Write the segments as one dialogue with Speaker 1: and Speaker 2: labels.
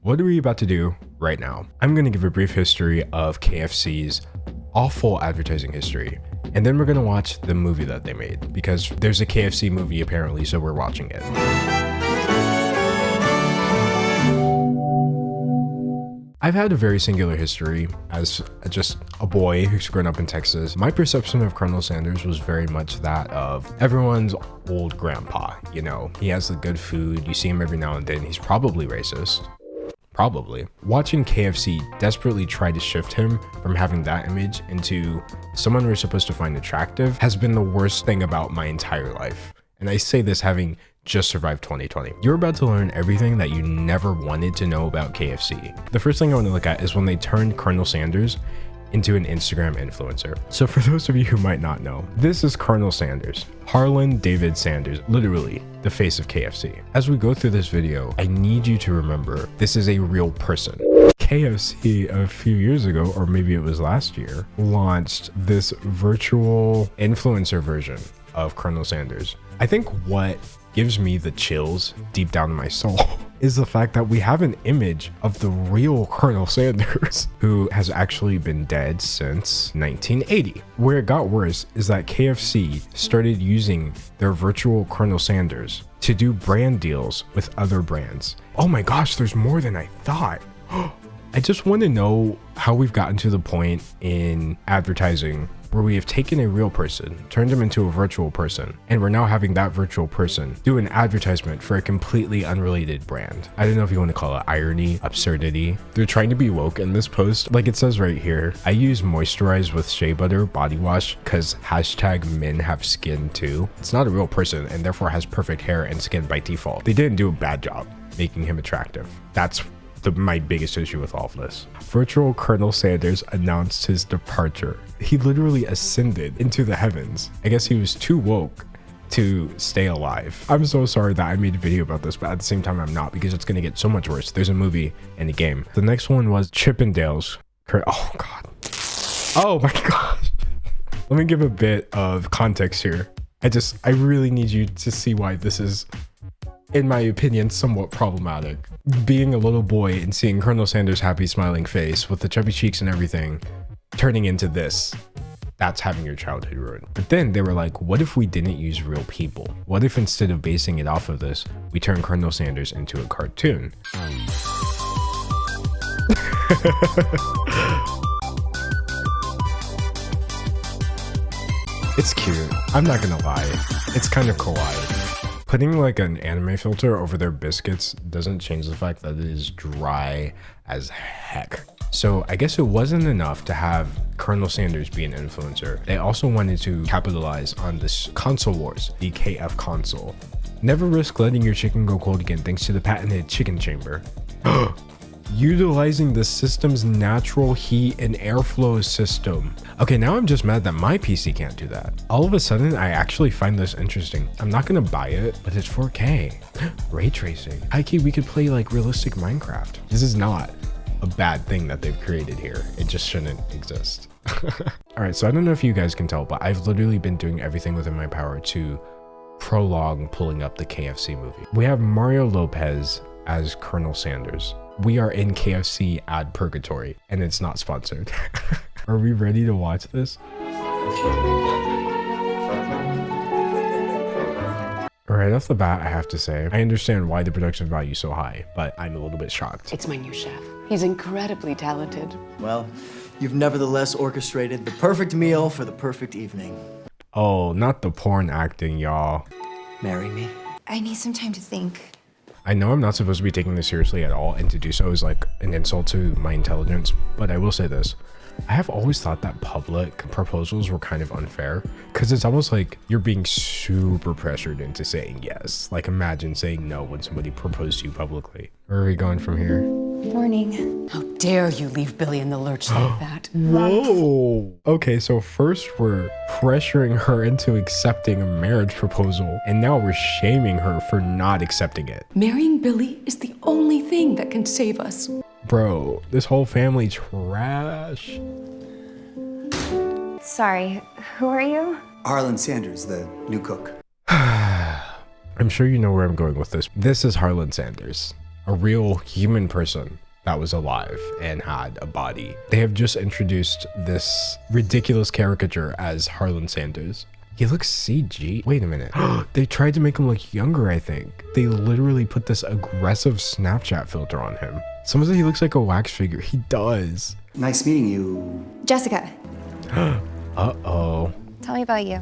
Speaker 1: What are we about to do right now? I'm going to give a brief history of KFC's awful advertising history, and then we're going to watch the movie that they made, because there's a KFC movie apparently, so we're watching it. I've had a very singular history as just a boy who's grown up in Texas. My perception of Colonel Sanders was very much that of everyone's old grandpa. You know, he has the good food. You see him every now and then. He's probably racist. Probably. Watching KFC desperately try to shift him from having that image into someone we're supposed to find attractive has been the worst thing about my entire life. And I say this having just survived 2020. You're about to learn everything that you never wanted to know about KFC. The first thing I want to look at is when they turned Colonel Sanders into an Instagram influencer. So for those of you who might not know, this is Colonel Sanders, Harlan David Sanders, literally the face of KFC. As we go through this video, I need you to remember this is a real person. KFC a few years ago, or maybe it was last year, launched this virtual influencer version of Colonel Sanders. I think what gives me the chills deep down in my soul is the fact that we have an image of the real Colonel Sanders, who has actually been dead since 1980. Where it got worse is that KFC started using their virtual Colonel Sanders to do brand deals with other brands. Oh my gosh, there's more than I thought. I just want to know how we've gotten to the point in advertising where we have taken a real person, turned him into a virtual person, and we're now having that virtual person do an advertisement for a completely unrelated brand. I don't know if you want to call it irony, absurdity. They're trying to be woke in this post. Like it says right here, I use moisturize with shea butter body wash because hashtag men have skin too. It's not a real person and therefore has perfect hair and skin by default. They didn't do a bad job making him attractive. That's my biggest issue with all of this. Virtual Colonel Sanders announced his departure. He literally ascended into the heavens. I guess he was too woke to stay alive. I'm so sorry that I made a video about this, but at the same time I'm not, because it's gonna get so much worse. There's a movie and a game. The next one was Chippendales. Oh god. Oh my gosh. Let me give a bit of context here. I really need you to see why this is, in my opinion, somewhat problematic. Being a little boy and seeing Colonel Sanders' happy smiling face with the chubby cheeks and everything turning into this, that's having your childhood ruined. But then they were like, what if we didn't use real people? What if instead of basing it off of this, we turn Colonel Sanders into a cartoon? It's cute. I'm not gonna lie. It's kind of kawaii. Putting like an anime filter over their biscuits doesn't change the fact that it is dry as heck. So I guess it wasn't enough to have Colonel Sanders be an influencer. They also wanted to capitalize on this console wars, the KF console. Never risk letting your chicken go cold again thanks to the patented chicken chamber. Utilizing the system's natural heat and airflow system. Okay, now I'm just mad that my PC can't do that. All of a sudden, I actually find this interesting. I'm not gonna buy it, but it's 4K. Ray tracing. High-key, we could play like realistic Minecraft. This is not a bad thing that they've created here. It just shouldn't exist. All right, so I don't know if you guys can tell, but I've literally been doing everything within my power to prolong pulling up the KFC movie. We have Mario Lopez as Colonel Sanders. We are in KFC ad purgatory, and it's not sponsored. Are we ready to watch this? Right off the bat, I have to say, I understand why the production value is so high, but I'm a little bit shocked.
Speaker 2: It's my new chef. He's incredibly talented.
Speaker 3: Well, you've nevertheless orchestrated the perfect meal for the perfect evening.
Speaker 1: Oh, not the porn acting, y'all.
Speaker 3: Marry me?
Speaker 4: I need some time to think.
Speaker 1: I know I'm not supposed to be taking this seriously at all, and to do so is like an insult to my intelligence, but I will say this. I have always thought that public proposals were kind of unfair, because it's almost like you're being super pressured into saying yes. Like imagine saying no when somebody proposed to you publicly. Where are we going from here?
Speaker 4: Morning.
Speaker 2: How dare you leave Billy in the lurch like that?
Speaker 1: Whoa. Okay, so first we're pressuring her into accepting a marriage proposal, and now we're shaming her for not accepting it.
Speaker 2: Marrying Billy is the only thing that can save us.
Speaker 1: Bro, this whole family trash.
Speaker 4: Sorry, who are you?
Speaker 3: Harlan Sanders, the new cook.
Speaker 1: I'm sure you know where I'm going with this. This is Harlan Sanders, a real human person that was alive and had a body. They have just introduced this ridiculous caricature as Harlan Sanders. He looks CG. Wait a minute. They tried to make him look younger, I think. They literally put this aggressive Snapchat filter on him. Someone said he looks like a wax figure. He does.
Speaker 5: Nice meeting you.
Speaker 4: Jessica,
Speaker 1: Uh-oh.
Speaker 4: tell me about you.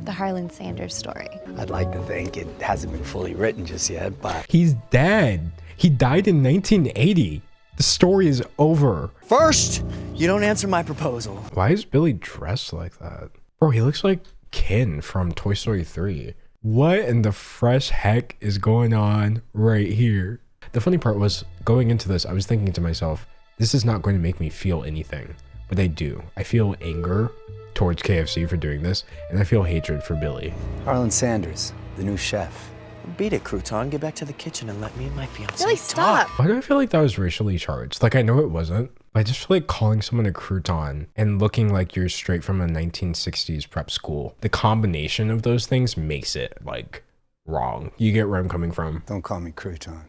Speaker 4: The Harlan Sanders story.
Speaker 5: I'd like to think it hasn't been fully written just yet, but...
Speaker 1: He's dead. He died in 1980. The story is over.
Speaker 3: First, you don't answer my proposal.
Speaker 1: Why is Billy dressed like that? Bro, he looks like Ken from Toy Story 3. What in the fresh heck is going on right here? The funny part was, going into this, I was thinking to myself, this is not going to make me feel anything. But I do. I feel anger towards KFC for doing this, and I feel hatred for Billy.
Speaker 5: Harlan Sanders, the new chef.
Speaker 3: Beat it, Crouton. Get back to the kitchen and let me and my fiance
Speaker 4: Billy,
Speaker 3: talk.
Speaker 4: stop.
Speaker 1: Why do I feel like that was racially charged? Like, I know it wasn't, but I just feel like calling someone a crouton and looking like you're straight from a 1960s prep school. The combination of those things makes it, like, wrong. You get where I'm coming from.
Speaker 5: Don't call me crouton.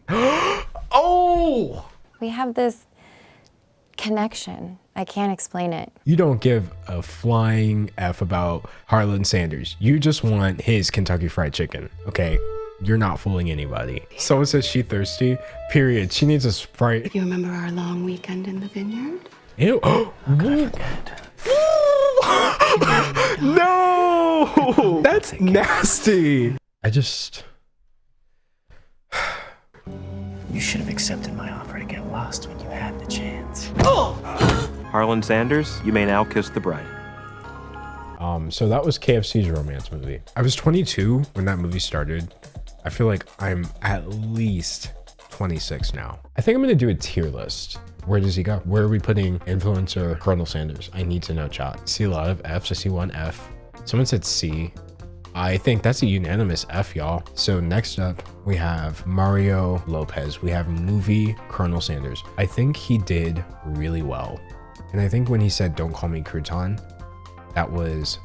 Speaker 1: Oh!
Speaker 4: We have this connection. I can't explain it.
Speaker 1: You don't give a flying F about Harlan Sanders. You just want his Kentucky Fried Chicken, okay? You're not fooling anybody. Someone says she thirsty. Period. She needs a Sprite.
Speaker 2: You remember our long weekend in the vineyard?
Speaker 1: Ew. No! That's nasty. I just...
Speaker 3: You should have accepted my offer to get lost when you had the chance.
Speaker 6: Harlan Sanders, you may now kiss the bride.
Speaker 1: So that was KFC's romance movie. I was 22 when that movie started. I feel like I'm at least 26 now. I think I'm gonna do a tier list. Where does he go? Where are we putting influencer Colonel Sanders? I need to know, chat. See a lot of Fs. I see one F. Someone said C. I think that's a unanimous F, y'all. So next up, we have Mario Lopez. We have movie Colonel Sanders. I think he did really well. And I think when he said, "Don't call me crouton," that was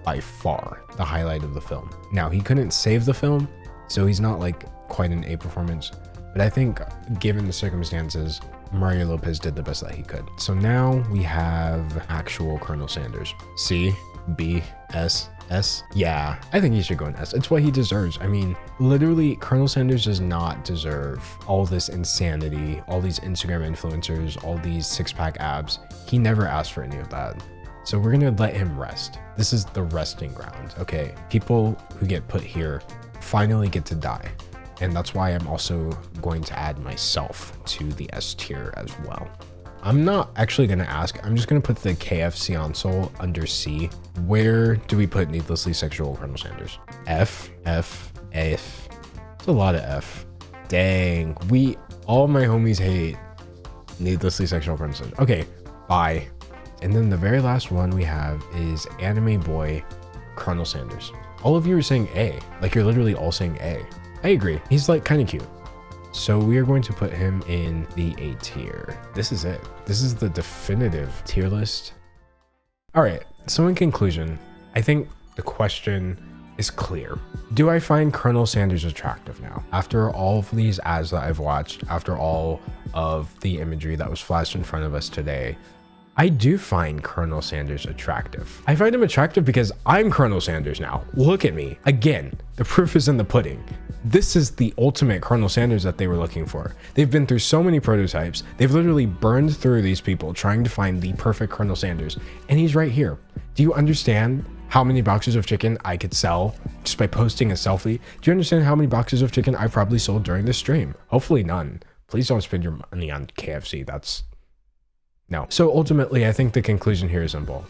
Speaker 1: by far the highlight of the film. Now, he couldn't save the film, so he's not like quite an A performance. But I think given the circumstances, Mario Lopez did the best that he could. So now we have actual Colonel Sanders. C, B, S, S. Yeah, I think he should go in S. It's what he deserves. I mean, literally, Colonel Sanders does not deserve all this insanity, all these Instagram influencers, all these six-pack abs. He never asked for any of that. So we're gonna let him rest. This is the resting ground, okay? People who get put here finally get to die. And that's why I'm also going to add myself to the S tier as well. I'm not actually gonna ask, I'm just gonna put the KFC Ansel under C. Where do we put needlessly sexual Colonel Sanders? F, F, F. It's a lot of F. Dang, all my homies hate needlessly sexual Colonel Sanders. Okay, bye. And then the very last one we have is anime boy Colonel Sanders. All of you are saying A, like you're literally all saying A. I agree, he's like kind of cute. So we are going to put him in the A tier. This is it. This is the definitive tier list. All right, so in conclusion, I think the question is clear. Do I find Colonel Sanders attractive now? After all of these ads that I've watched, after all of the imagery that was flashed in front of us today, I do find Colonel Sanders attractive. I find him attractive because I'm Colonel Sanders now. Look at me. Again, the proof is in the pudding. This is the ultimate Colonel Sanders that they were looking for. They've been through so many prototypes. They've literally burned through these people trying to find the perfect Colonel Sanders. And he's right here. Do you understand how many boxes of chicken I could sell just by posting a selfie? Do you understand how many boxes of chicken I probably sold during this stream? Hopefully none. Please don't spend your money on KFC. No. So ultimately, I think the conclusion here is simple.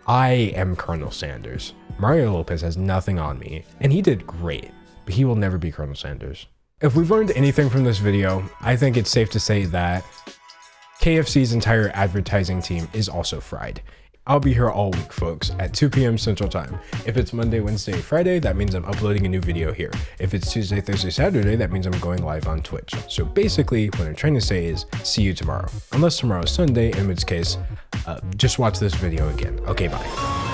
Speaker 1: I am Colonel Sanders. Mario Lopez has nothing on me, and he did great, but he will never be Colonel Sanders. If we've learned anything from this video, I think it's safe to say that KFC's entire advertising team is also fried. I'll be here all week, folks, at 2 p.m. Central Time. If it's Monday, Wednesday, Friday, that means I'm uploading a new video here. If it's Tuesday, Thursday, Saturday, that means I'm going live on Twitch. So basically, what I'm trying to say is, see you tomorrow. Unless tomorrow's Sunday, in which case, just watch this video again. Okay, bye.